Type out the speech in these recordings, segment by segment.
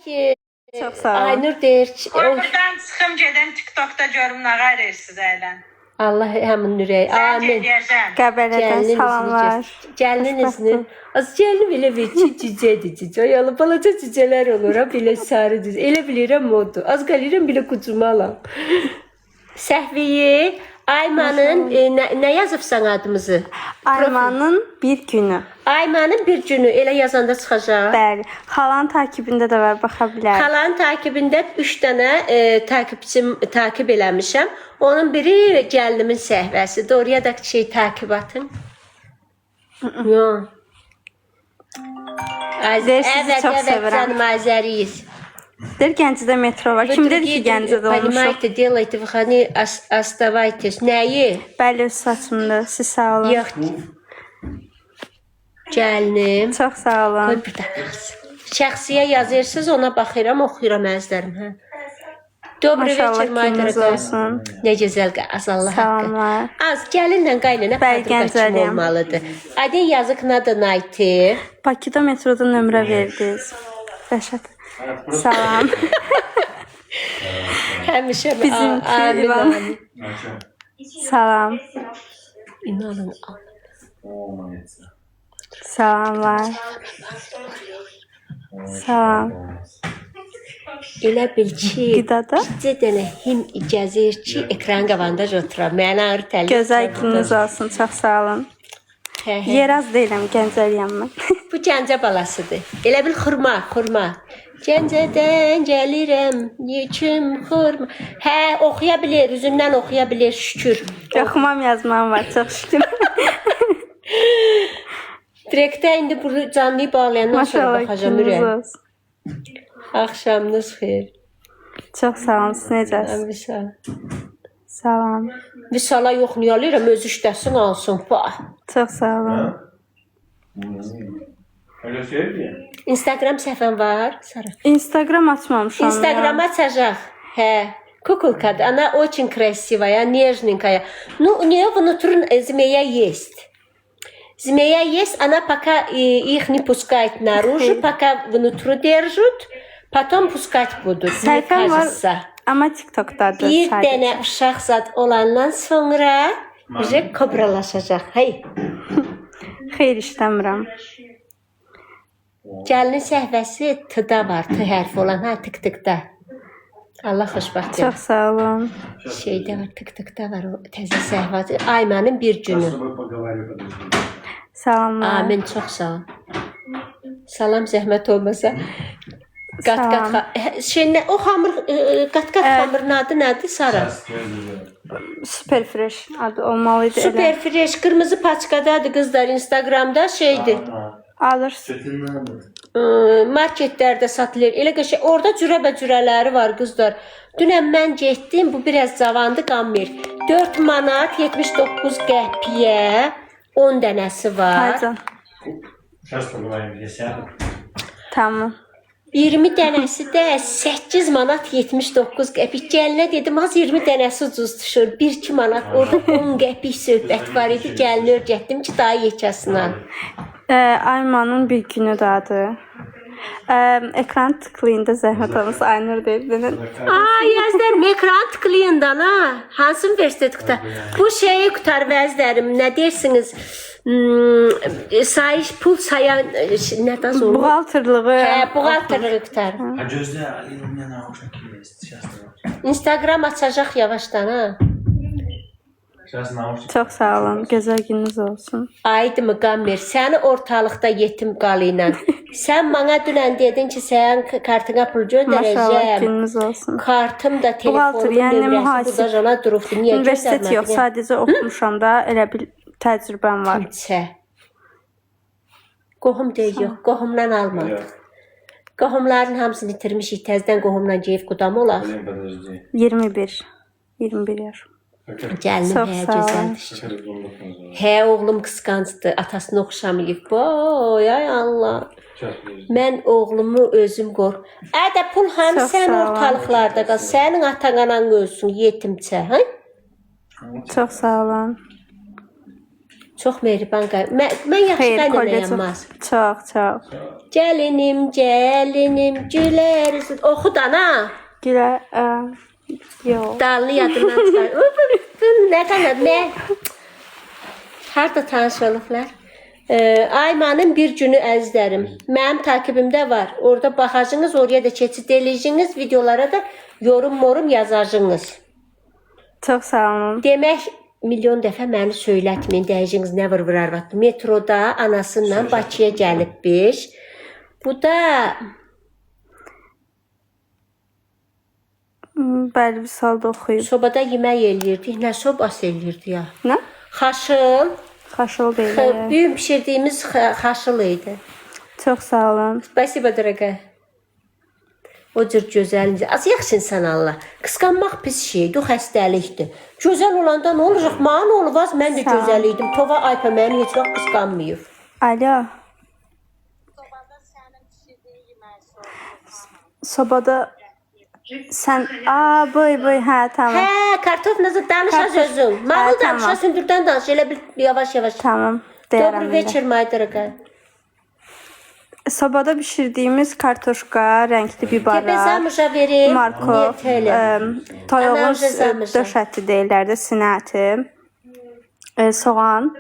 ki Çox sağ olun. Aynur deyir ki, Oradan çıxım gedim TikTokda görüm nə qayırsınız əylə. Allah həmin ürək. Zəng Amin. edəcəm. Qəbələdən salamlar. Gəlinin izni. Az gəlin belə bir cücədir cücə. Ayalı balaca cücələr olur ha belə sarı düz. Elə bilirəm modu. Az gəlirəm belə qucumalam. Səhviyi Aymanın nə yazıbsan adımızı? Aymanın bir günü. Aymanın bir günü elə yazanda çıxacaq. Bəli. Xalanın takibində də var, baxa bilər. Xalanın takibində 3 dənə takipçim takib eləmişəm. Onun biri gəlinimin səhvəsidir. Oraya da şey takib atın. Yox. Sizi çox sevirəm. Canım Azəriyiz. Deyir Gəncədə metro var. Kim dedi ki Gəncədə olmuşuq? Понимаете, делайте выходные, оставайтесь. Nəyi? Bəli, öz saçımda. Siz sağ olun. Yox. Gəlinim. Çox sağ olun. Qoy bir dənə. Şəxsiyə yazırsınız, ona baxıram, oxuyuram əzlərim. Hə. Добрый вечер, мои olsun. Ne güzel az Allah haqqı. Salamlar. Az gəlinlə qaynana padruqaçım olmalıdır. Adın yazıq nadı nayti. Bakıda metroda nömrə verdiniz. Rəşad. Salam. Həmişə Bizimki amin, İvan. amin. Salam. İnanın. Salamlar. Salam. Elə bil ki, Qidada. bizə dənə him gəzir ki, ekran qabağında oturam. Mənə ağır təlim. Gözəl gününüz olsun. Çox sağ olun. Yeraz deyiləm, Gəncəliyəm mən. Bu Gəncə balasıdır. Elə bil xurma, xurma. Gəncədən gəlirəm, yeküm xurma. Hə, oxuya bilir, üzündən oxuya bilir, şükür. Oxumam, yazmam var, çox şükür. Direktə indi bu canlıyı bağlayandan sonra Maşallah, baxacam gününüz ürək. olsun. Axşamınız xeyir. Çox sağ olun, siz necəsiniz? Vüsal. Salam. Vüsala yoxlayalım, öz işləsin alsın. Bah. Çox sağ olun. Öyle söyleyeyim. Instagram səhifən var, Sara. Instagram açmamışam. Instagram açacaq. Hə. Kukulka, она очень красивая, нежненькая. Ну, у нее внутри змея есть. Змея есть, она пока их не пускает наружу, пока внутри держат, потом пускать будут, мне кажется. Amma TikTok'dadır Bir sadəcə. dənə uşaq zad olandan sonra kobralaşacaq. Hey. Xeyr işləmirəm. Gəlinin səhvəsi T-da var, T hərfi olan, hə, tık-tıkda. Allah xoşbəxt Çox sağ olun. Şeydə var, tık-tıkda var o təzə səhvəsi. Aymanın bir günü. Salamlar. Amin, çox sağ ol. Salam, zəhmət olmasa. Qat-qat, o xamır, qat-qat xamırın adı nədir, Sara? Super fresh adı olmalıydı. Super fresh, qırmızı paçkadadır qızlar, Instagramda şeydir. Alırsın. Marketlərdə satılır. Elə qəşəng, orada cürəbəcürələri var qızlar. Dünən mən getdim, bu biraz zavandı qanmır. 4 manat 79 qəpiyə 10 dənəsi var. Haycan. Tamam. 20 dənəsi də 8 manat 79 qəpik. Gəlinə dedim, az 20 dənəsi ucuz düşür. 1-2 manat. Orada 10 qəpik söhbət var idi. Gəlini örgətdim ki, daha yekəsindən. Aymanın bir günü dadı. Ekran tıklayında zəhmət olmasa Aynur deyib. Yazlarım, ekran tıklayından ha. Hansı universitet qutar? Bu şeyi qutar vəzlərim. Nə deyirsiniz? Sayış, pul sayan, nə daz olur? Buğaltırlığı. Hə, buğaltırlığı qutar. Gözde elimden almışım ki Instagram açacaq yavaşdan ha. Çox sağ olun. Gözəl gününüz olsun. Aydımı Qammer, səni ortalıqda yetim qalı ilə. Sən mənə dünən dedin ki, sən kartına pul göndərəcəm. Maşallah gününüz olsun. Kartım da Buğaltır, telefonum yəni nömrəsi mühasib. burada jana durubdu. Niyə Universitet yox, sadəcə oxumuşam da, elə bir təcrübəm var. Kimsə. Qohum deyil, yox. Qohumdan almadıq. Qohumların hamısını itirmişik. Təzdən qohumla geyib qudam olaq. 21. 21 yaş. Gəlinim Çox hə, sağ olun. gözəldir. Hə, oğlum qısqancdır. Atasını oxşamayıb. Boy, ay Allah. Mən oğlumu özüm qor. Ədə pul hanı Çox sən sağ ol. ortalıqlarda qal. Sənin atan-anan ölsün yetimcə, hə? Çox sağ olun. Çox mehriban mən yaxşı Xeyr, kolye qaynanayam Maz. çox. Gəlinim, güləriz. Oxu da ana. Gülə, yox. Dallı yadından çıxar. Nə qədər, nə? Harada tanış olublar? Aymanın bir günü əzizlərim. Mənim takibimdə var. Orada baxacağınız, oraya da keçid eləyəcəksiniz, videolara da yorum yazacağınız. Çox sağ olun. Demək, milyon dəfə məni söylətməyin, deyəcəksiniz nə vır arvadı. Metroda anasıyla Bakıya gəlibmiş. Bu da Bəli, bir salda oxuyub. sobada yemək eləyirdik. Nə sobası eləyirdi ya? Nə? Xaşıl. Xaşıl deyil. Büyüm pişirdiyimiz xaşıl idi. Çox sağ olun. Spasibo, dорогая. O cür gözəl. Az yaxşı insan Allah. Qısqanmaq pis şeydir, o xəstəlikdir. Gözəl olanda nə olacaq? Mənə nə olmaz? Mən də gözəl idim. Tova Aypa məni heç vaxt qısqanmayıb. Alo. Sobada sən, boy, hə, tamam. Hə, kartofla danışaz özün. Mağıl danışaz, hündürdən danış. Elə bir yavaş. Tamam, Добрый deyərəm. вечер, моя дорогая. Sobada bişirdiyimiz kartoşka, rəngli Тебе biberlər, замужа verir. markov, toyuğun Ana уже замужа. döş əti deyirlər də, sinə əti, soğan.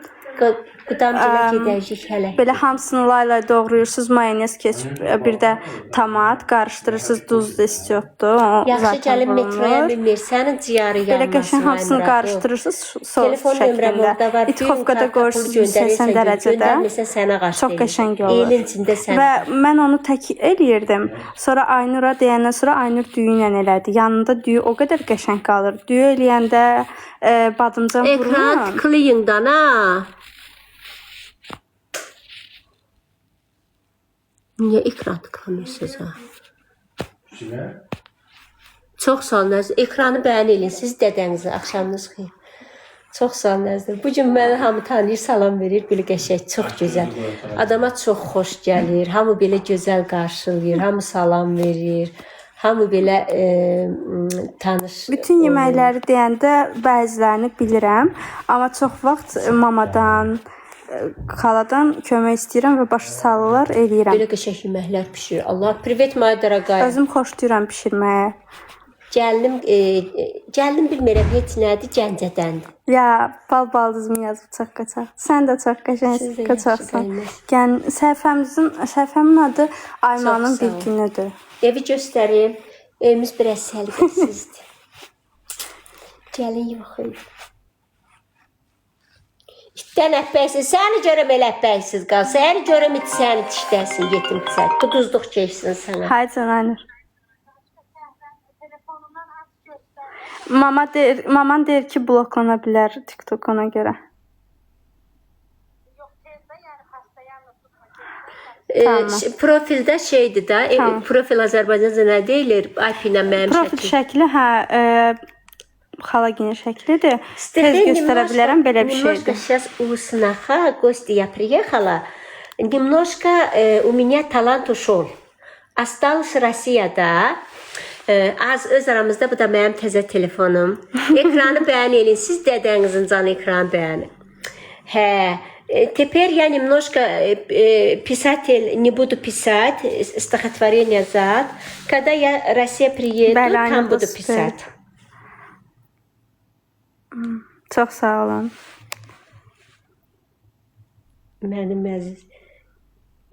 Qudamcıla gedəcək hələ. Belə hamısını layla doğrayırsınız, mayonez keçib, bir də tomat qarışdırırsınız, duzlu istiotdu. Yaxşı gəlin metroya bilmir. Sənin ciyarı yanmasın. Belə qəşəng hamısını qarışdırırsınız sos Telefon nömrəm orada var. şəklində. İtxovkada qoyursunuz 180 dərəcədə. Göndərməsən sənə qarşı. Çox qəşəng olur. Elin içində sən. Və mən onu tək eləyirdim. Sonra Aynura deyəndən sonra Aynur düyü ilə elədi. Yanında düyü o qədər qəşəng qalır. Düyü eləyəndə badımcan vurur. Ekran tıklayın da na. Niyə ekran tıklamıyorsunuz ha? Çox sağ olun əziz. Ekranı bəyən eləyin. Siz dədənizə axşamınız xeyir. Çox sağ olun əzizim. Bu gün məni hamı tanıyır, salam verir. Belə qəşəng, çox gözəl. Adama çox xoş gəlir. Hamı belə gözəl qarşılayır. Hamı salam verir. Hamı belə tanış. Bütün yeməkləri deyəndə bəzilərini bilirəm, amma çox vaxt mamadan, xaladan kömək istəyirəm və başı sağlılar eləyirəm. Belə qəşəng yeməklər bişirir. Allah, privet moya dорогая. Özüm xoşlayıram bişirməyə. Gəlinim bilmirəm heç nədir, Gəncədəndir. Ya, baldızım yazıb çox qaçaq. Sən də çox qəşəng qaçaqsan. Səhifəmin adı Aymanın bir günüdür. Evi göstərim. Evimiz biraz səliqəsizdir. Gəlin yoxuyum. İtdən əhbəysiz. Səni görəm elə əhbəysiz qal. Səni görəm it səni dişdəsin, yetim sən. Quduzluq keçsin sənə. Hay cananır. Maman deyir ki, bloklana bilər TikTok ona görə. Profildə şeydir da, profil Azərbaycanca nə deyilir? IP ilə mənim Profil şəkli, xalaginin şəklidir. Tez göstərə bilərəm, belə bir Немножко şeydir. сейчас у сноха гости я приехала. Немножко у меня талант ушел. Осталась Россияда. Az öz aramızda, bu da mənim təzə telefonum. Ekranı bəyən eləyin. Siz dədənizin canı ekranı bəyənin. Теперь я немножко писатель, не буду писать стихотворение зад. Когда я в Россию приеду, там буду писать. Çox sağ olun. Mənim əziz.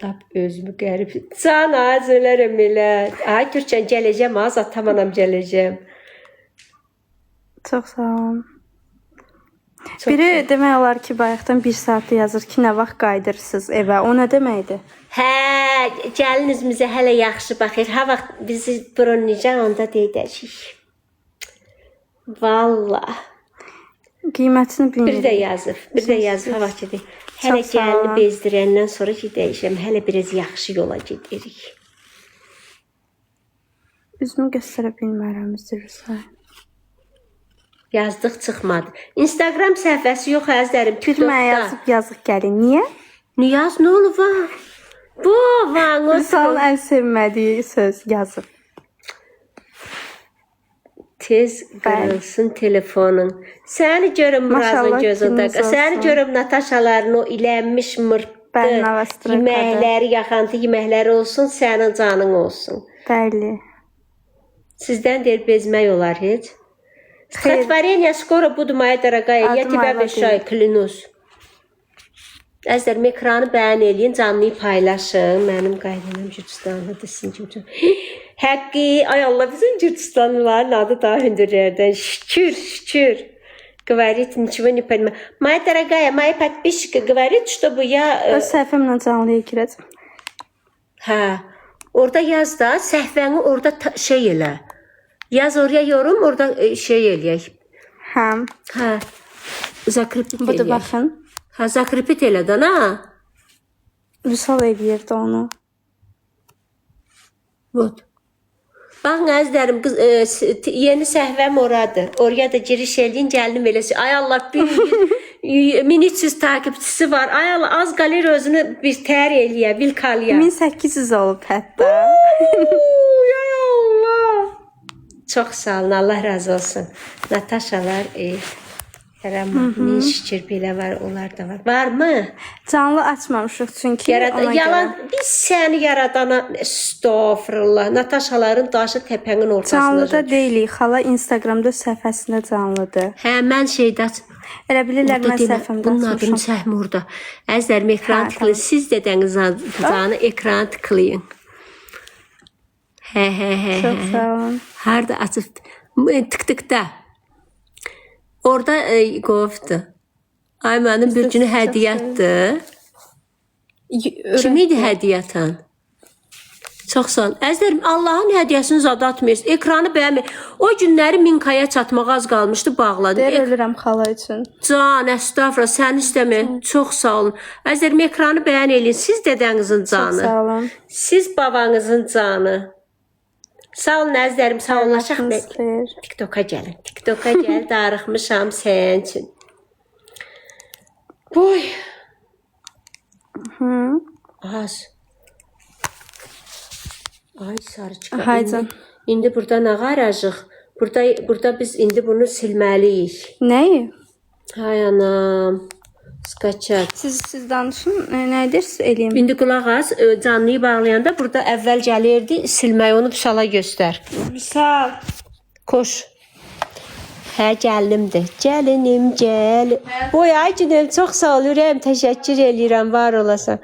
Tap özümü qərib. Can azələrəm elə. Ay Türkçən gələcəm, az atamanam gələcəm. Çox sağ olun. Biri demək olar ki, bayaqdan 1 saatda yazır ki, nə vaxt qayıdırsınız evə. O nə deməkdir? Gəliniz bizə hələ yaxşı baxır. Ha vaxt bizi bronlayacaq, onda deyəcək. Vallahi. Qiymətini Bir bilmirik. də yazıb. Ha vaxt gedək. Hələ gəlini bezdirəndən sonra gedəcəm. Hələ biraz yaxşı yola gedirik. Üzümü göstərə bilmərəm, üzrsən. Yazdıq çıxmadı. Instagram səhifəsi yox əzizlərim. Bilmə yazıb gəlin. Niyə? Niyaz nə olub var? Bu var. Vüsalın ən sevmədiyi söz yazıb. Tez qırılsın telefonun. Səni görüm Murazın Maşallah, gözündə. gününüz olsun. Səni görüm Nataşaların o ilənmiş mırtdı. Bəli, Navastroykadır. Yeməkləri, yaxantı yeməkləri olsun, sənin canın olsun. Bəli. Sizdən deyil bezmək olar heç. Стихотворение скоро буду, моя дорогая. Я Adım тебя Ayla обещаю, клянусь. Əzərim ekranı bəyən eləyin, canlıyı paylaşın. Mənim qaynanam Gürcistanlıdır, sizin kimi. Həqqi, ay Allah, bizim Gürcistanlıların adı daha hündürlərdən. Şükür. Говорит, ничего не понимаю. Моя дорогая, моя подписчика говорит, чтобы я... Öz səhvimlə canlıya girəcəm. Hə, orada yaz da, səhvəni orada şey elə. Yaz oraya yorum, orada şey eləyək. Həm. Hə, zakripit Budur, eləyək. baxın. Hə, zakripit elədən, ha? Vüsal eləyirdi onu. Vot. Baxın, əzizlərim, yeni səhvəm oradır. Oraya da giriş eləyin, gəlinim eləsin. Ay Allah, 1300 takipçisi var. Ay Allah, az qalir özünü bir tər eləyə, vilkalaya. 1800 olub hətta. Ay Allah. Çox sağ olun, Allah razı olsun. Nataşalar, min şükür belə var, onlar da var. Varmı? Canlı açmamışıq çünki ona Yalan, görə. biz səni yaradana estağfurullah. Nataşaların daşı təpənin ortasında. Canlıda deyilik, xala Instagramda səhifəsində canlıdır. Hə, mən şeydə Elə bilirlər mən səhvimdə bunun adını açmışam. səhmi orada. Əzlərim ekran tıklayın. Siz dedəniz adını ekran tıklayın. Hə. Çox sağ olun. Harda açıb tık-tıkda. Orada qovdu. Ay mənim bir günü hədiyyətdir. Kim idi hədiyyə atan? Çox sağ olun. Əzlərim, Allahın hədiyyəsini zad atmayız. Ekranı bəyənmək. O günləri Minkaya çatmaq az qalmışdı, bağladım. Deyir, ölürəm xala üçün. Can, əstəğfurullah, sən istəməyin. Çox sağ olun. Əzlərim, ekranı bəyən eləyin. Siz dədənizin Çox canı. sağ olun. Siz babanızın canı. Sağ olun əzlərim, sağollaşaq. İstəyir. TikToka gəlin. TikToka gəl, darıxmışam sənin üçün. Boy. Az. Ay sarıçka. Haycan. İndi burada nə qaracıq? Burada biz indi bunu silməliyik. Nəyi? Hay anam. Skaçat. Siz danışın, nə edirsiniz eləyim. İndi qulaq as, canlıyı bağlayanda burada əvvəl gəlirdi, silmək onu Vüsala göstər. Vüsal. Koş. Hə, gəlinimdir. Gəlinim, gəl. Boy, ay günüm, çox sağ ol, ürəyim, təşəkkür eləyirəm, var olasan.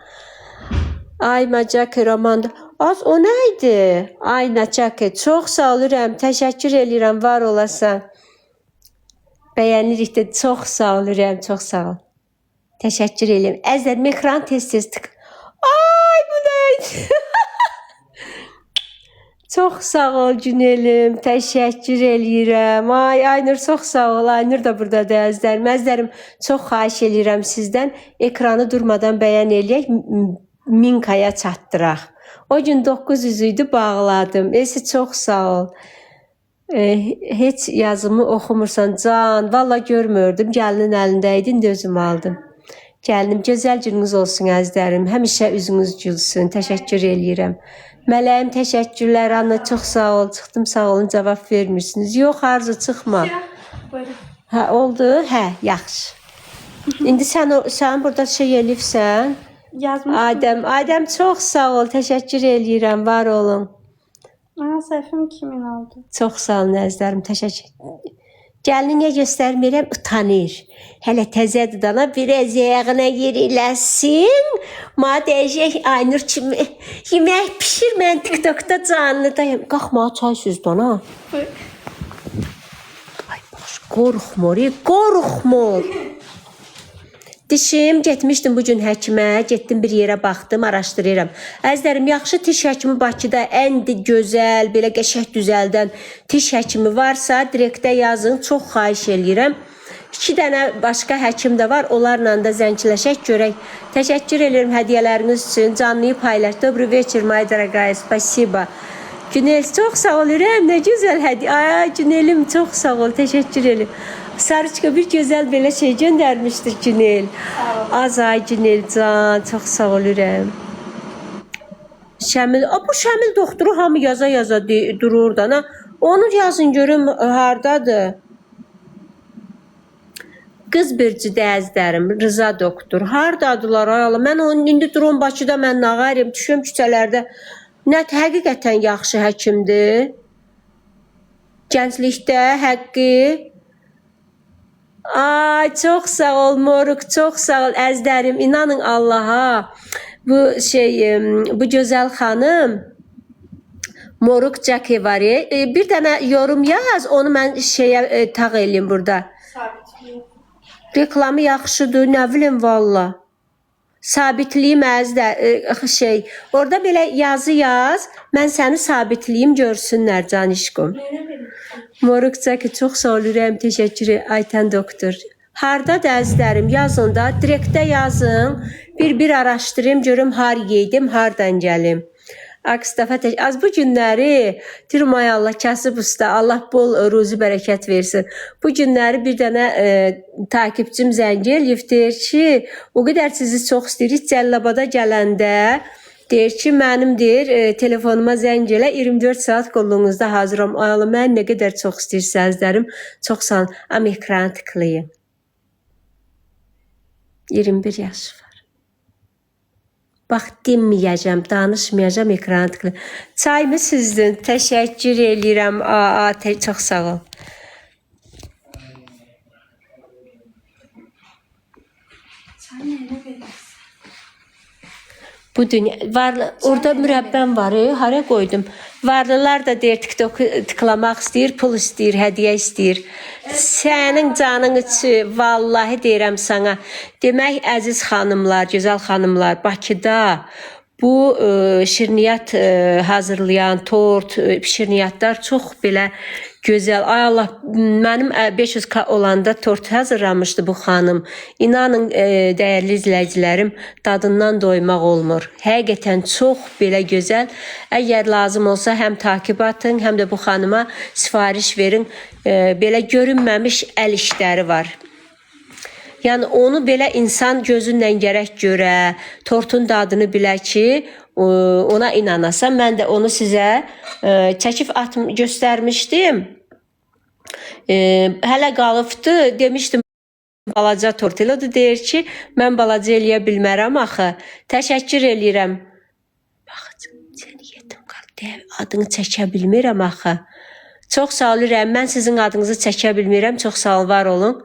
Ay, Macaki, Romanda. Az, o nə idi? Ay, Macaki, çox sağ ol, ürəyim, təşəkkür eləyirəm, var olasan. Bəyənirik də, çox sağ ol, ürəyim, çox sağ ol. Təşəkkür eləyirəm. Əzərim, ekran tez-tez tık. Ay, bu nə idi? Çox sağ ol Günəlim, təşəkkür eləyirəm. Ay, Aynur çox sağ ol. Aynur da burdadır əzlərim. Əzlərim, çox xahiş eləyirəm sizdən. Ekranı durmadan bəyən eləyək, Minkaya çatdıraq. O gün 900 idi, bağladım. Esi çox sağ ol. Heç yazımı oxumursan Can. Valla görmürdüm. Gəlinin əlində idi, indi özüm aldım. Gəlinim, gözəl gününüz olsun əzlərim. Həmişə üzünüz gülsün. Təşəkkür eləyirəm. Mələyim, təşəkkürlər. Anna, çox sağ ol. Çıxdım, sağ olun, cavab vermirsiniz. Yox, Arzu, çıxma. Hə, oldu? Hə, yaxşı. İndi sən burada şey elifsən. Yazmışım. Adəm, çox sağ ol. Təşəkkür eləyirəm. Var olun. Səhvim kimin oldu? Çox sağ olun, əzlərim. Təşəkkür. Gəlinə göstərmirəm, utanır. Hələ təzədir dana, biraz ayağına yeriləsin. Ma deyəcək, Aynur kimi yemək pişir, mən TikTokda canlıdayım. Qalxma, çay süz dana. Ay, baş, qorxmur. Dişim, getmişdim bugün həkimə, getdim bir yerə baxdım, araşdırıram. Əzlərim, yaxşı tiş həkimi Bakıda ən gözəl, belə qəşəng düzəldən tiş həkimi varsa, direktə yazın, çox xahiş eləyirəm. 2 dənə başqa həkim də var, onlarla da zəngləşək, görək. Təşəkkür edirəm hədiyyələriniz üçün, canlıyı paylaş. Добрый вечер, моя дорогая, спасибо. Günel, çox sağ ol, nə gözəl hədiyyə. Ay, Günelim, çox sağ ol, təşəkkür edirəm. Sarıçka bir gözəl belə şey göndərmişdir Günel. Az ay Günel can, çox sağ oluram. Şəmil, bu Şəmil doktoru hamı yaza durur da. Onu yazın görüm hardadır. Qız bircidə əzdərim, Rıza doktor. Hardadılar ay Allah? Mən onun indi durum Bakıda mən nağarım, düşüm küçələrdə. Nə həqiqətən yaxşı həkimdir. Gənclikdə həqqi. Ay çox sağ ol Moruk, çox sağ ol əzdərim. İnanın Allaha. Bu bu gözəl xanım Moruk Cakevari. Bir dənə yorum yaz, onu mən tağ eləyim burada. Reklamı yaxşıdır, nə bilim valla. Sabitliyim əzdə orada belə yazı yaz, mən səni sabitliyim görsünlər canişkom. Moruk Caki çox sağ ol, ürəyim təşəkkür Aytən doktor. Harda da əzdərim yazın da, direktdə yazın, bir araşdırayım, görüm har yedim, hardan gəlim. Akstafa az bu günləri Tirmay Allah kasıb usta, Allah bol ruzi bərəkət versin. Bu günləri bir dənə takipçim zəng eləyib, deyir ki, o qədər sizi çox istəyirik, Cəllabada gələndə deyir ki, mənim deyir, telefonuma zəng elə, 24 saat qolunuzda hazıram. Ayala, mən nə qədər çox istəyirsiniz dərim, çox sağ olun. Am ekranı tıklayın. 21 yaşı var. Bax, dinməyəcəm, danışmayacam, ekranı tıklayın. Çayımı sizdin, təşəkkür eləyirəm. Çox sağ ol. Bu dünya orada mürəbbəm var, hara qoydum. Varlılar da deyir TikTok tıklamaq istəyir, pul istəyir, hədiyyə istəyir. Sənin canın içi, vallahi deyirəm sana. Demək əziz xanımlar, gözəl xanımlar, Bakıda bu şirniyyat hazırlayan, tort, şirniyyatlar çox belə gözəl. Ay Allah, mənim 500K olanda tort hazırlamışdı bu xanım. İnanın dəyərli izləyicilərim, dadından doymaq olmur. Həqiqətən çox belə gözəl. Əgər lazım olsa həm takib atın, həm də bu xanıma sifariş verin. Belə görünməmiş əl işləri var. Yəni onu belə insan gözünlə gərək görə, tortun dadını bilə ki, ona inanasan. Mən də onu sizə çəkib göstərmişdim. Hələ qalıbdı, demişdim balaca tort elə. O da deyir ki, mən balaca eləyə bilmərəm axı. Təşəkkür eləyirəm. Bax, sən yetim qal, adını çəkə bilmirəm axı. Çox sağ olun, mən sizin adınızı çəkə bilmirəm. Çox sağ olun, var olun.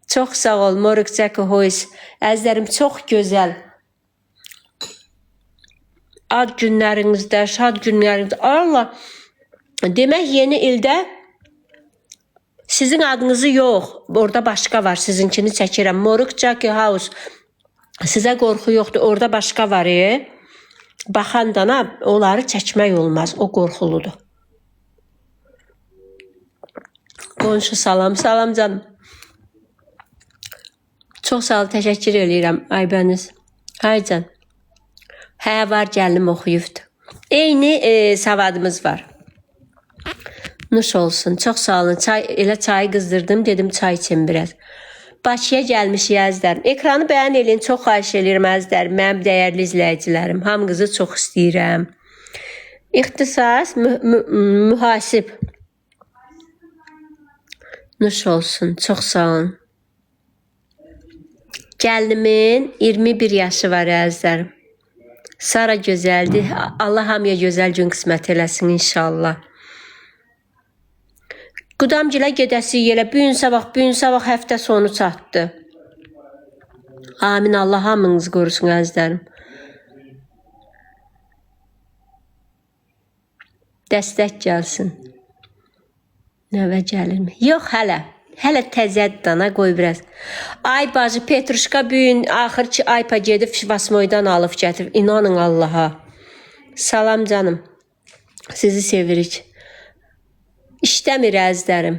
Çox sağ ol, Moruk Caki Hoys. Əzlərim, çox gözəl. Ad günlərinizdə, şad günlərinizdə. Allah, demək yeni ildə sizin adınızı yox, orada başqa var, sizinkini çəkirəm. Moruk Caki House. Sizə qorxu yoxdur, orada başqa var. Baxandana onları çəkmək olmaz, o qorxuludur. Qonşu salam, salam canım. Çox sağ ol, təşəkkür eləyirəm Aybəniz. Haycan. Hə, var, gəlim oxuyubdur. Eyni savadımız var. Nuş olsun, çox sağ olun. Elə çayı qızdırdım, dedim çay için biraz. Bakıya gəlmiş əzlərim. Ekranı bəyən eləyin, çox xahiş eləyirəm əzlərim. Mənim dəyərli izləyicilərim. Hamınızı çox istəyirəm. İxtisas, mühasib. Nuş olsun, çox sağ olun. Gəlinimin 21 yaşı var əzlərim. Sara gözəldir. Allah hamıya gözəl gün qismət eləsin inşallah. Qudamgilə gedəsi elə bu gün sabah həftə sonu çatdı. Amin, Allah hamınızı qorusun əzlərim. Dəstək gəlsin. Nəvə gəlirmi? Yox, hələ. Hələ təzəd dana qoy biraz. Ay bacı, Petruşka bugün axır ki Aypa gedib Vasmoydan alıb gətirib. İnanın Allaha. Salam canım. Sizi sevirik. İşləmir əzlərim.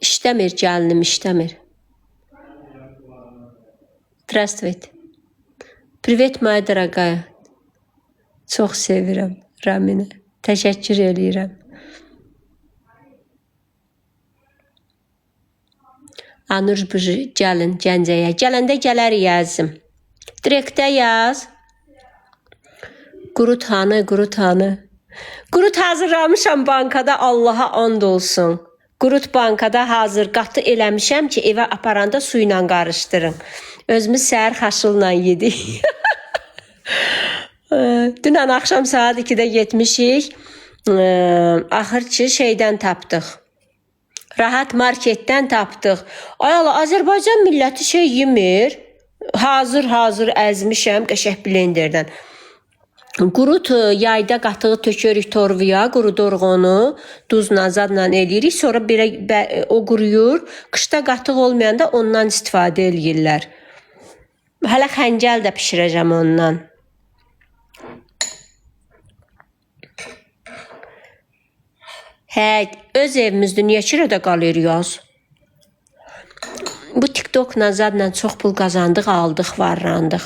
İşləmir gəlinim, işləmir. Здравствуйте. Привет, моя дорогая. Çox sevirəm Ramine. Təşəkkür eləyirəm. Anur Buji, gəlin Gəncəyə. Gələndə gələrik əzim. Direktdə yaz. Qurut hanı, qurut hanı. Qurut hazırlamışam bankada, Allaha and olsun. Qurut bankada hazır qatı eləmişəm ki, evə aparanda su ilə qarışdırın. Özümüz səhər xaşılla yedik. Dünən axşam saat 2-də getmişik. Axır ki, şeydən tapdıq. Rahat marketdən tapdıq. Ay Allah, Azərbaycan milləti şey yemir. Hazır əzmişəm qəşəng blenderdən. Qurut yayda qatığı tökürük torvaya, quruduruq onu, duzla, zadla eləyirik. Sonra belə o quruyur. Qışda qatıq olmayanda ondan istifadə eləyirlər. Hələ xəncəl də pişirəcəm ondan. Hə, öz evimizdə niyə kirədə qalır yaz? Bu TikTokla, zadla çox pul qazandıq, aldıq, varrandıq.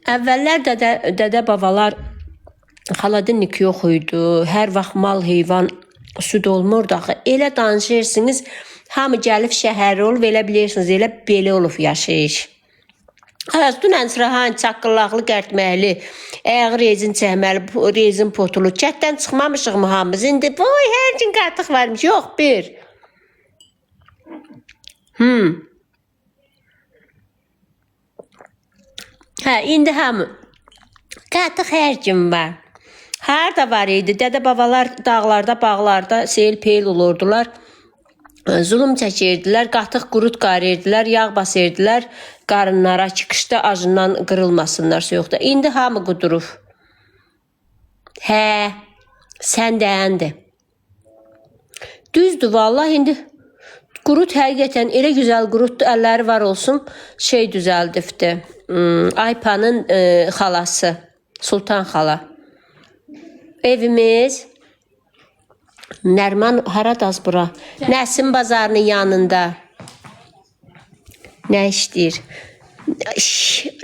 Əvvəllər dədə babalar xaladinlik yox idi. Hər vaxt mal, heyvan süd olmurdu axı. Elə danışırsınız, hamı gəlib şəhərli olub, elə bilirsiniz, elə belə olub yaşayış. Dünən sırahan çaqqıllaqlı, qərtməkli, əğ rezin çəkməli, rezin potulu. Kətdən çıxmamışıq mı hamımız? İndi boy, hər gün qatıq varmış. Yox, bir. Hə, indi hamı. Qatıq hər gün var. Harada var idi? Dədə babalar dağlarda, bağlarda sel peyl olurdular. Zulüm çəkirdilər, qatıq qurut qarıyırdılar, yağ basırdılar qarınlara ki, qışda acından qırılmasınlar soyuqda. İndi hamı qudurub. Hə, sən deyəndi. Düzdür, vallahi indi qurut həqiqətən elə gözəl qurutdur, əlləri var olsun, şey düzəldibdi. Aypanın xalası, Sultan xala. Evimiz Nərman haradaz bura? Nəsim bazarının yanında. Nə işləyir?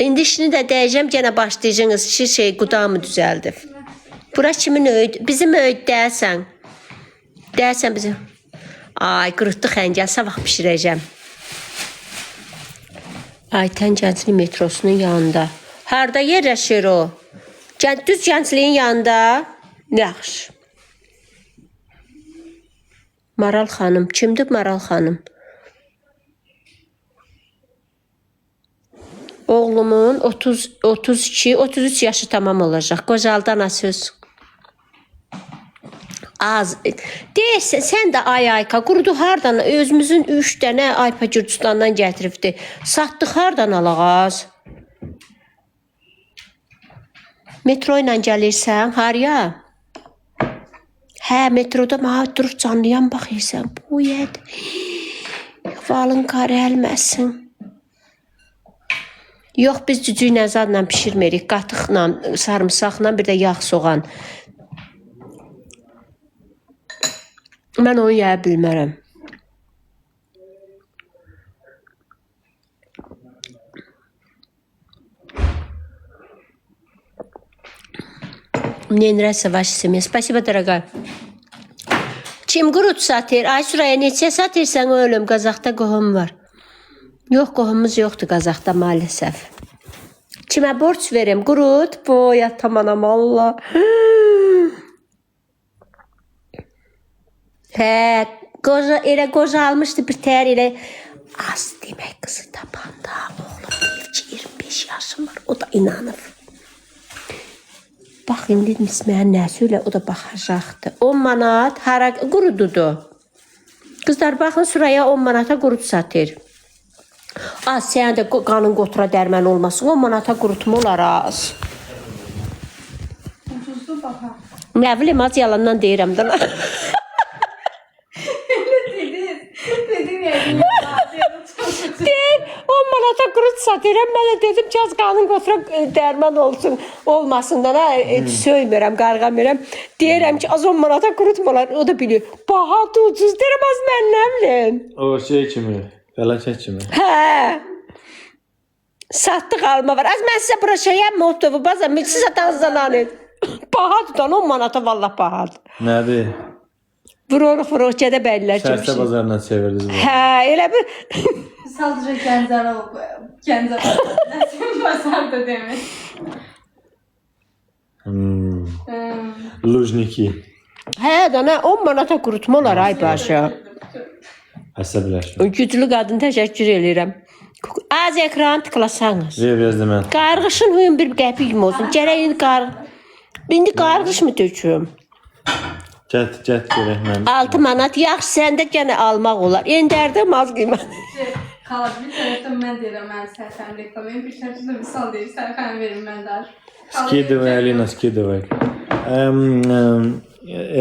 İndi işini də dəyəcəm, gənə başlayacağınız şey qudamı düzəldib. Bura kimin öyüdü? Bizim öyüdü deyəsən. Deyəsən bizim. Ay, qırıtdı xəncəl, sabah pişirəcəm. Aytən Gənclik metrosunun yanında. Harada yerləşir o? Düz Gəncliyin yanında. Yaxşı. Maral xanım. Kimdir Maral xanım? Oğlumun 32-33 yaşı tamam olacaq. Qocaldana söz. Az. Deyirsən, sən də ayka. Qurudu hardan? Özümüzün 3 dənə aypa Gürcüstandan gətiribdi. Satdıq hardan alağaz? Metro ilə gəlirsən, haraya? Hə, metroda mənə durub canlıyan baxırsan. Bu yəd. Valın qarı əlməsin. Yox, biz cücüylə zadla pişirmirik. Qatıqla, sarımsaqla, bir də yağ soğan. Mən onu yeyə bilmərəm. Мне нравится ваша семья. Спасибо, дорогая. Kim qurut satır? Ay Sürəyə neçə satırsan ölüm? Qazaxda qohum var. Yox, qohumumuz yoxdur Qazaxda maalesef. Kimə borc verim? Qurut. Boy, atamanam Allah. Hə, elə qoca almışdı bir tər elə. Az demək qızı tapanda oğlum deyir ki 25 yaşım var. O da inanıb. Bax, indi misməyən nəsi ilə o da baxacaqdır. 10 manat hara qurududur. Qızlar, baxın, Sürəyə 10 manata qurut satır. Az, sən də qanın qotura dərmən olmasın. 10 manata qurutma olar az. Ucuzdur, baxa. Nə bilim, az yalandan deyirəm də. Dedim ya, Deyir, 10 manata qurut satırəm. Mən də dedim ki, az qanın qotura dərman olmasın da, söymürəm, qarğamırəm. Deyirəm ki, az 10 manata qurutmalar. O da bilir, bahadır, ucuz. Deyirəm, az mən nə bilim. O şey kimi, fəlakət kimi. Hə. Satdıq alma var. Az mən sizə bura şeyəm motovu, bazam, siz atanızdan alın. Bahadır da, 10 manata vallah bahadır. Nədir? Vururuq Gədəbəylilər Şərsə kimi. bazarına çevirdiniz bunu. Hə, elə bir Sadəcə Gəncə olub. Gəncə bazarda demək. Lujniki. hə, dana 10 manata qurutma olar ay başa. Əsəbləşmə. Güclü qadın təşəkkür edirəm. Az ekran tıklasanız. Ver mən. Qarğışın huyun bir qəpik olsun. Gərək indi qarğış mı töküm? Get görək mən. 6 manat yaxşı səndə yenə almaq olar. Endərdim az qiymət. Xala bir tərəfdən mən deyirəm, mən sərfəm reklamıyım. Bir tərəfdən misal deyir, sərfəm verim mən də. Skidovay, Alina, skidovay.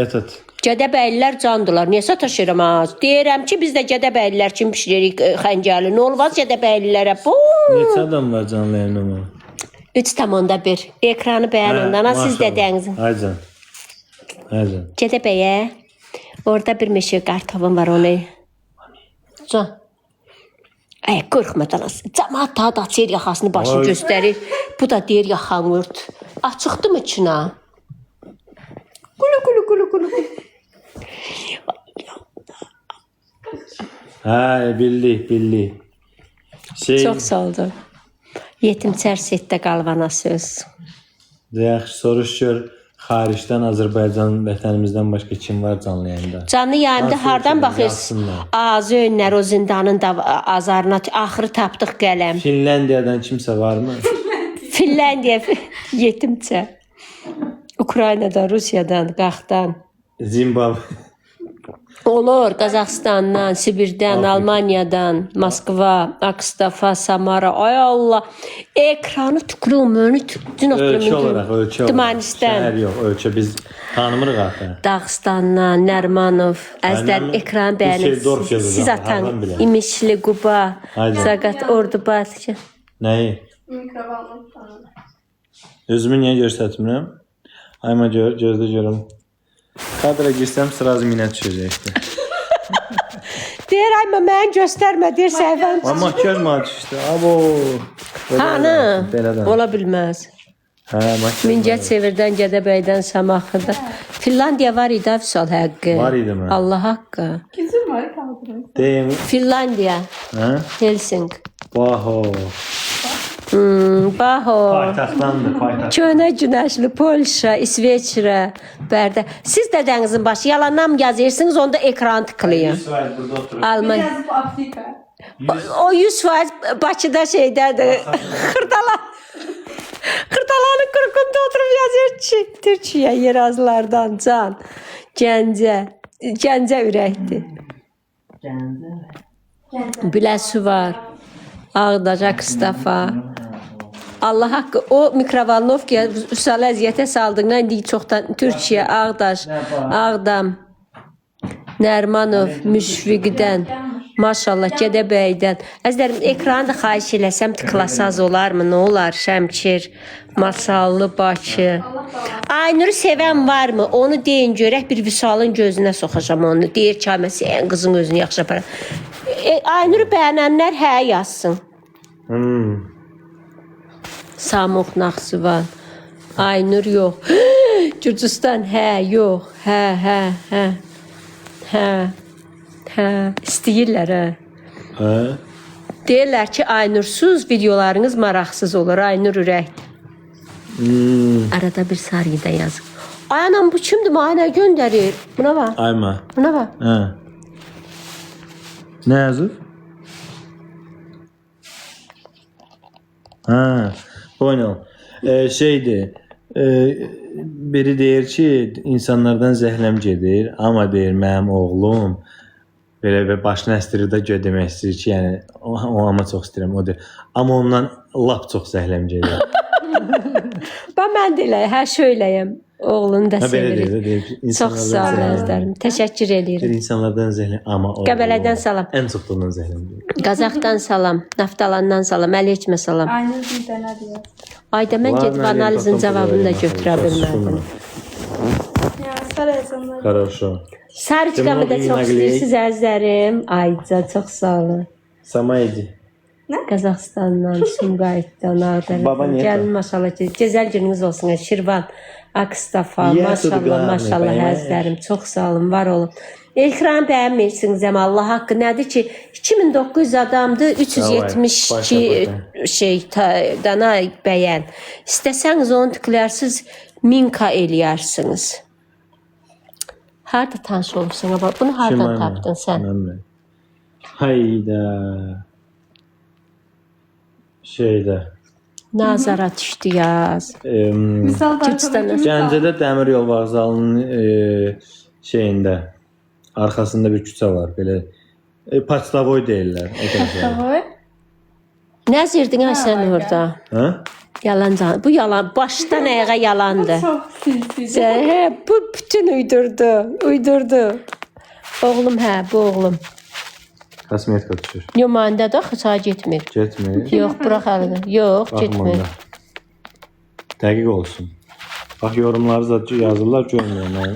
Этот. Gədəbəylilər candılar. Niyə sataşıram az? Deyirəm ki, biz də Gədəbəylilər kimi pişiririk xəncəli. Nə olmaz Gədəbəylilərə? Neçə adam var canlı yayında? 3,1. Ekranı bəyənəndən siz dədənizin. Aycan. Gədəbəyə. Orada bir meşə qartofum var onu. Can. Ay, qorxmadan az. Cəmaat daha da açır yaxasını başını göstərir. Bu da deyir yaxanırdı. Açıqdı mı içinə? Gulu. Hə, bildik. Çox sağ olun. Yetimçər setdə qalvana söz. Yaxşı, soruş gör. Xaricdən Azərbaycan vətənimizdən başqa kim var canlı yayında? Canlı yayımda hardan baxırsınız? Yazsınlar. Azı önlər o zindanın da azarına axırı tapdıq qələm. Finlandiyadan kimsə varmı? Finlandiya yetimçə. Ukraynadan, Rusiyadan, Qaxdan. Zimbabwe. Olur, Qazaxstandan, Sibirdən, Almaniyadan, Moskva, Akstafa, Samara. Ay Allah. Ekranı tüklüm, önü tüklüm. Ölçü olaraq, ölçü olaraq. Türkmenistan. Şəhər yox, ölçü biz tanımırıq axı. Dağıstandan, Nərmanov, Əzdər ekran bəyənirsiniz. Siz atan İmişli, Quba, Zaqat, Ordubad. Nəyi? Mikrovalın. Özümü niyə göstərmirəm? Ayma gözlə görüm. Kadra girsəm sırazı minə düşəcəkdir. Deyir, ayma mən göstərmə, deyir səhvən. Amma makyaj mı düşdü? Abo. Hanı? Belədən. Ola bilməz. Hə, makyaj. Mingət Sevirdən, Gədəbəydən, Samaxıda. Finlandiya var idi, Vüsal haqqı. Var idi mi? Allah haqqı. Kim var kaldırın? Deyim. Finlandiya. Hə? Helsing. Baho. Baho. Paytaxtdandır, paytaxt. Könə günəşli Polşa, İsveçrə, Bərdə. Siz dədənizin başı yalandan mı yazırsınız, onda ekran tıklayın. Burada oturur. Almanya. Yazıb Afrika. O 100% Bakıda şeydədir. Xırdalanın qırqında oturub yazır ki, Türkiyə yerazlardan can, Gəncə ürəkdir. Biləsu var, Ağdaş, Akstafa. Allah haqqı, o mikrovalnovkaya Vüsal əziyyətə saldığından indi çoxdan Türkiyə, Ağdaş, Ağdam, Nərmanov, Müşfiqdən, maşallah Gədəbəydən. Əzlərim, ekranı da xahiş eləsəm tıklasaz olarmı? Nə olar? Şəmkir, Masallı, Bakı. Aynur'u sevən varmı? Onu deyin görək, bir Vüsalın gözünə soxacam onu. Deyir ki, məsələn, qızın özünü yaxşı aparır. Aynur'u bəyənənlər hə yazsın. Samux, Naxçıvan. Aynur yox. Gürcüstan hə, yox. Hə. İstəyirlər hə. Hə? Deyirlər ki, Aynursuz videolarınız maraqsız olur. Aynur ürəkdir. Arada bir sarıda yazın. Ay anam bu kimdir? Mənə göndərir. Buna bax. Ayma. Buna bax. Hə. Nə yazıb? Hə, poynal. Şeydir, biri deyir ki, insanlardan zəhləm gedir, amma deyir, mənim oğlum belə bir başını əstirir də demək istəyir ki, yəni, o amma çox istəyirəm, o deyir. Amma ondan lap çox zəhləm gedir. Mən də elə, hər şöyləyəm. Oğlunu da sevirik. Çox sağ olun əzlərim. Təşəkkür edirəm. İnsanlardan zəhləm, amma o Qəbələdən salam. ən çox da ondan zəhləm gedir. Qazaxdan salam. Naftalandan salam. Əleykümə salam. Aynı bir dənə deyir. Ayda mən gedib analizin cavabını da götürə bilmədim. Ya, sarayacamlar. Хорошо. Sarıçqamı da çox istəyirsiniz əzlərim. Ayca, çox sağ olun. Samaydi. Qazaxstandan, Sumqayıtdan, Ağdərədən. Gəlin maşallah. Gözəl gününüz olsun. Şirvan, Akstafa, maşallah, əzlərim. Çox sağ olun, var olun. Ekran bəyənmirsiniz amma Allah haqqı nədir ki 2900 adamdır 372 dana bəyən. İstəsəniz onu tıklarsınız 1000K eləyərsiniz. Harda tanış olursan ama bunu hardan tapdın sən? Hayda. Şeydə. Nazara düşdü yaz. Misal da Gəncədə dəmir yol vağzalının şeyində arxasında bir küçə var belə Paçtavoy deyirlər. Nə zirdin ha sən orada? Hə? Yalancan. Bu yalan. Başdan ayağa yalandı. Bu bütün uydurdu. Oğlum bu oğlum. Kosmetika düşür. Nümayəndə də xıça getmir. Getmir. Yox, bırax əlini. Yox, getmir. Dəqiq olsun. Bax yorumları da yazırlar, görmürəm mən.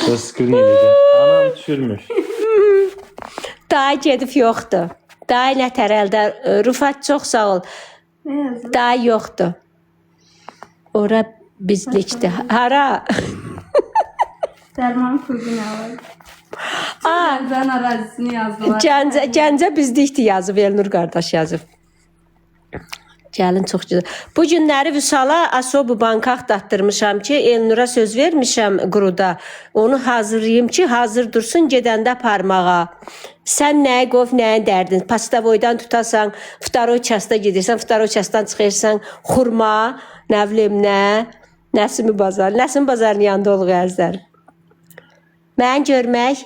Bəs skrin eləyəcəm. Anam düşürmüş. Daha gedib yoxdur. Daha nətər əldə. Rüfət çox sağ ol. Daha yoxdur. Ora bizlikdir. Hara? Dərman kurdu nə var? Gəncənin ərazisini yazdılar. Gəncə bizlikdir yazıb, Elnur qardaş yazıb. Gəlin çox güzel. Bu günləri Vüsala Asobu banka axtartdırmışam ki, Elnura söz vermişəm quruda. Onu hazırlayayım ki, hazır dursun gedəndə parmağa. Sən nəyə qov, nəyə dərdin? Pastavoydan tutasan, vtoroy çasta gedirsən, vtoroy çastan çıxırsan, xurma, nə bilim nə, Nəsimi bazar. Nəsimi bazarın yanında oluq əzlər. Mən görmək